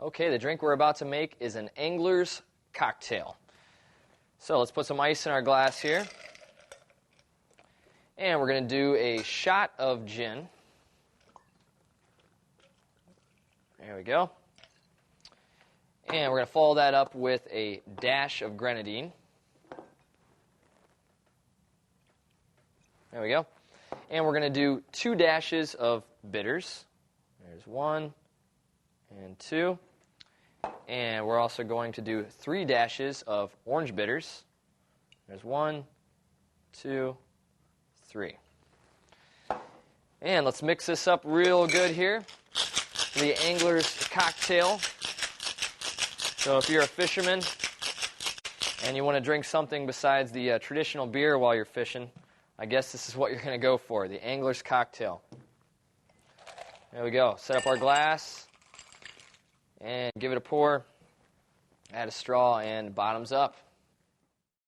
Okay, the drink we're about to make is an angler's cocktail. So let's put some ice in our glass here. And we're going to do a shot of gin. There we go. And we're going to follow that up with a dash of grenadine. There we go. And we're going to do 2 dashes of bitters. There's 1 and 2. And we're also going to do 3 dashes of orange bitters. There's 1, 2, 3. And let's mix this up real good here. The angler's cocktail. So if you're a fisherman and you want to drink something besides the traditional beer while you're fishing, I guess this is what you're going to go for, the angler's cocktail. There we go. Set up our glass and give it a pour. Add a straw and bottoms up.